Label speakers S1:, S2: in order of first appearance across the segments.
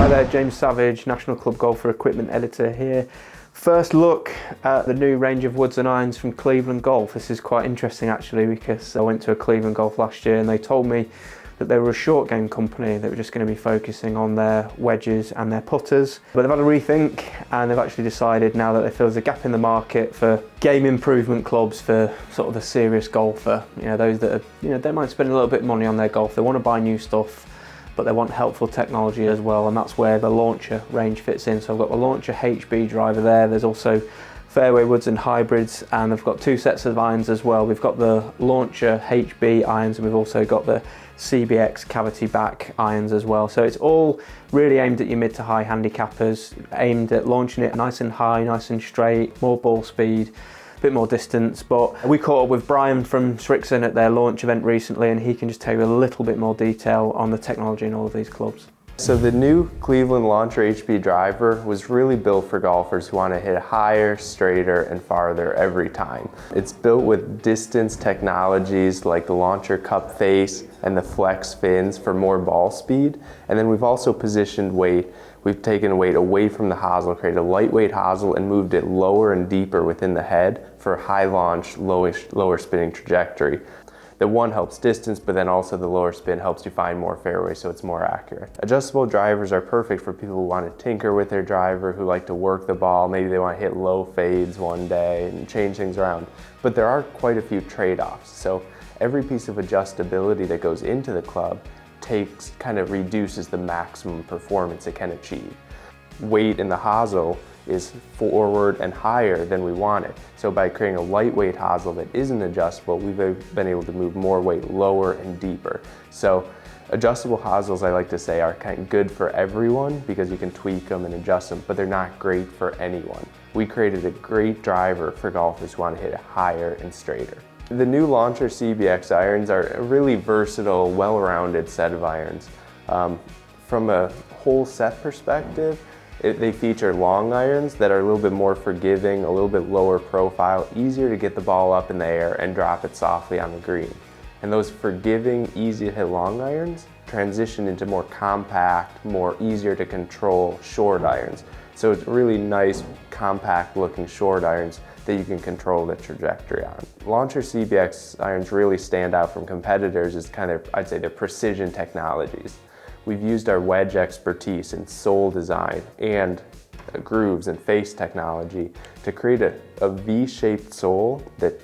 S1: Hi there, James Savage, National Club Golfer Equipment Editor here. First look at the new range of woods and irons from Cleveland Golf. This is quite interesting actually, because I went to a Cleveland Golf last year and they told me that they were a short game company that were just going to be focusing on their wedges and their putters. But they've had a rethink and they've actually decided now that they feel there's a gap in the market for game improvement clubs for sort of the serious golfer. You know, those that are, they might spend a little bit of money on their golf, they want to buy new stuff, but they want helpful technology as well, and that's where the Launcher range fits in. So I've got the Launcher HB driver there. There's also fairway woods and hybrids, and I've got two sets of irons as well. We've got the Launcher HB irons and we've also got the Cvx cavity back irons as well. So it's all really aimed at your mid to high handicappers, aimed at launching it nice and high, nice and straight, more ball speed, a bit more distance. But we caught up with Brian from Srixon at their launch event recently, and he can just tell you a little bit more detail on the technology in all of these clubs.
S2: So the new Cleveland Launcher HB driver was really built for golfers who want to hit higher, straighter, and farther every time. It's built with distance technologies like the Launcher cup face and the flex fins for more ball speed. And then we've also positioned weight. We've taken weight away from the hosel, created a lightweight hosel, and moved it lower and deeper within the head for high launch, lower spinning trajectory. The one helps distance, but then also the lower spin helps you find more fairway, so it's more accurate. Adjustable drivers are perfect for people who want to tinker with their driver, who like to work the ball. Maybe they want to hit low fades one day and change things around. But there are quite a few trade-offs. So every piece of adjustability that goes into the club kind of reduces the maximum performance it can achieve. Weight in the hosel is forward and higher than we want it. So by creating a lightweight hosel that isn't adjustable, we've been able to move more weight lower and deeper. So adjustable hosels, I like to say, are kind of good for everyone because you can tweak them and adjust them, but they're not great for anyone. We created a great driver for golfers who want to hit it higher and straighter. The new Launcher Cvx Irons are a really versatile, well-rounded set of irons. From a whole set perspective, they feature long irons that are a little bit more forgiving, a little bit lower profile, easier to get the ball up in the air and drop it softly on the green. And those forgiving, easy to hit long irons transition into more compact, more easier to control short irons. So it's really nice, compact looking short irons that you can control the trajectory on. Launcher Cvx irons really stand out from competitors as kind of, I'd say, their precision technologies. We've used our wedge expertise in sole design and grooves and face technology to create a V-shaped sole that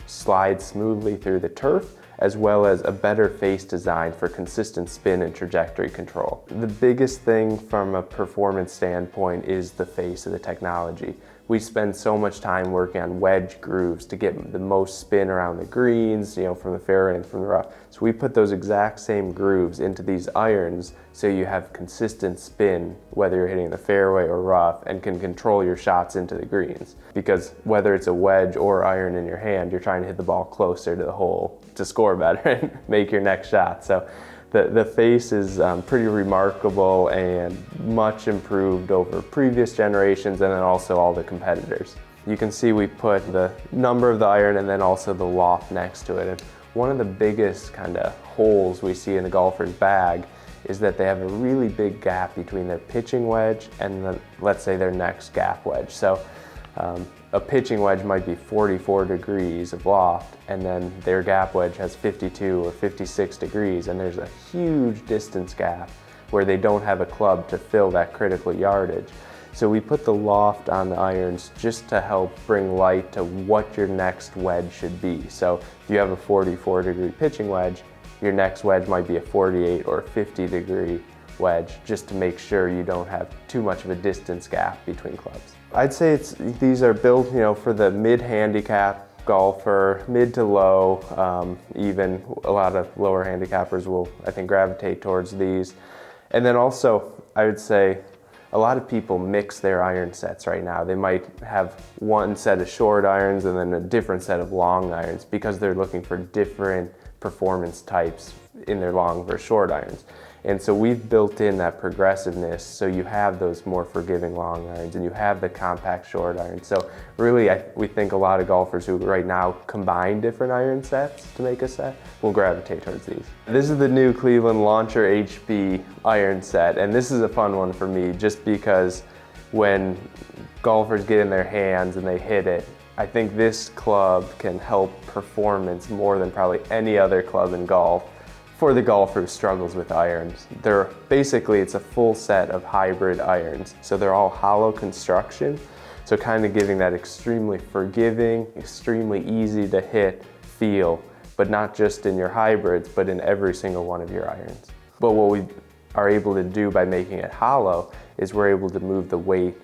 S2: slides smoothly through the turf, as well as a better face design for consistent spin and trajectory control. The biggest thing from a performance standpoint is the face of the technology. We spend so much time working on wedge grooves to get the most spin around the greens, from the fairway and from the rough. So we put those exact same grooves into these irons so you have consistent spin, whether you're hitting the fairway or rough, and can control your shots into the greens. Because whether it's a wedge or iron in your hand, you're trying to hit the ball closer to the hole to score better and make your next shot. So the face is pretty remarkable and much improved over previous generations, and then also all the competitors. You can see we put the number of the iron and then also the loft next to it. And one of the biggest kind of holes we see in the golfer's bag is that they have a really big gap between their pitching wedge and let's say their next gap wedge. So a pitching wedge might be 44 degrees of loft, and then their gap wedge has 52 or 56 degrees, and there's a huge distance gap where they don't have a club to fill that critical yardage. So we put the loft on the irons just to help bring light to what your next wedge should be. So if you have a 44 degree pitching wedge, your next wedge might be a 48 or 50 degree wedge, just to make sure you don't have too much of a distance gap between clubs. I'd say these are built, for the mid-handicap golfer, mid to low, even a lot of lower handicappers will, I think, gravitate towards these. And then also, I would say, a lot of people mix their iron sets right now. They might have one set of short irons and then a different set of long irons because they're looking for different performance types in their long versus short irons. And so we've built in that progressiveness, so you have those more forgiving long irons and you have the compact short irons. So really, we think a lot of golfers who right now combine different iron sets to make a set will gravitate towards these. This is the new Cleveland Launcher HB iron set, and this is a fun one for me just because when golfers get in their hands and they hit it, I think this club can help performance more than probably any other club in golf for the golfer who struggles with irons. It's a full set of hybrid irons. So they're all hollow construction, so kind of giving that extremely forgiving, extremely easy to hit feel, but not just in your hybrids, but in every single one of your irons. But what we are able to do by making it hollow is we're able to move the weight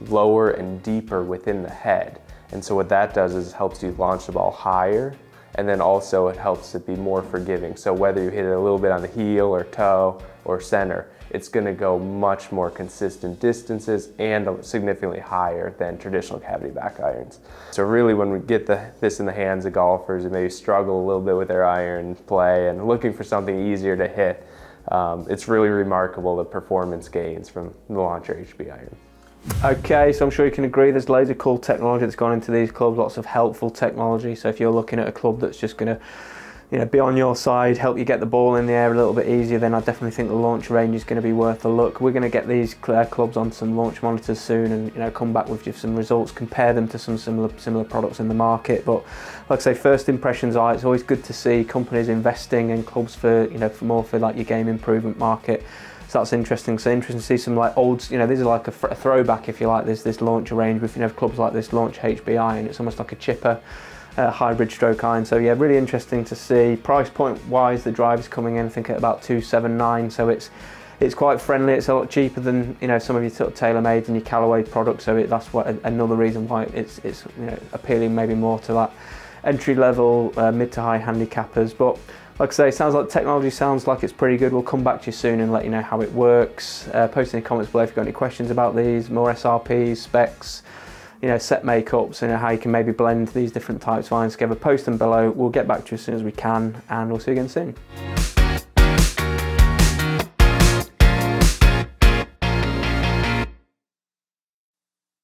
S2: lower and deeper within the head. And so what that does is helps you launch the ball higher, and then also it helps it be more forgiving. So whether you hit it a little bit on the heel or toe or center, it's gonna go much more consistent distances and significantly higher than traditional cavity back irons. So really when we get this in the hands of golfers who maybe struggle a little bit with their iron play and looking for something easier to hit, it's really remarkable the performance gains from the Launcher HB iron.
S1: Okay, so I'm sure you can agree there's loads of cool technology that's gone into these clubs, lots of helpful technology. So if you're looking at a club that's just going to be on your side, help you get the ball in the air a little bit easier, then I definitely think the launch range is going to be worth a look. We're going to get these clubs on some launch monitors soon and come back with just some results, compare them to some similar products in the market. But like I say, first impressions are it's always good to see companies investing in clubs for like your game improvement market. So that's interesting. So interesting to see some like old, these are like a throwback, if you like. There's this launcher range with clubs like this Launch HB iron. It's almost like a chipper hybrid stroke iron. So yeah, really interesting to see. Price point wise, the drive is coming in I think at about $279. So it's quite friendly. It's a lot cheaper than some of your sort of TaylorMade and your Callaway products. So that's another reason why it's appealing maybe more to that entry level mid to high handicappers. But like I say, sounds like technology sounds like it's pretty good. We'll come back to you soon and let you know how it works. Post in the comments below if you've got any questions about these, more SRPs, specs, set makeups, how you can maybe blend these different types of irons together. Post them below. We'll get back to you as soon as we can, and we'll see you again soon.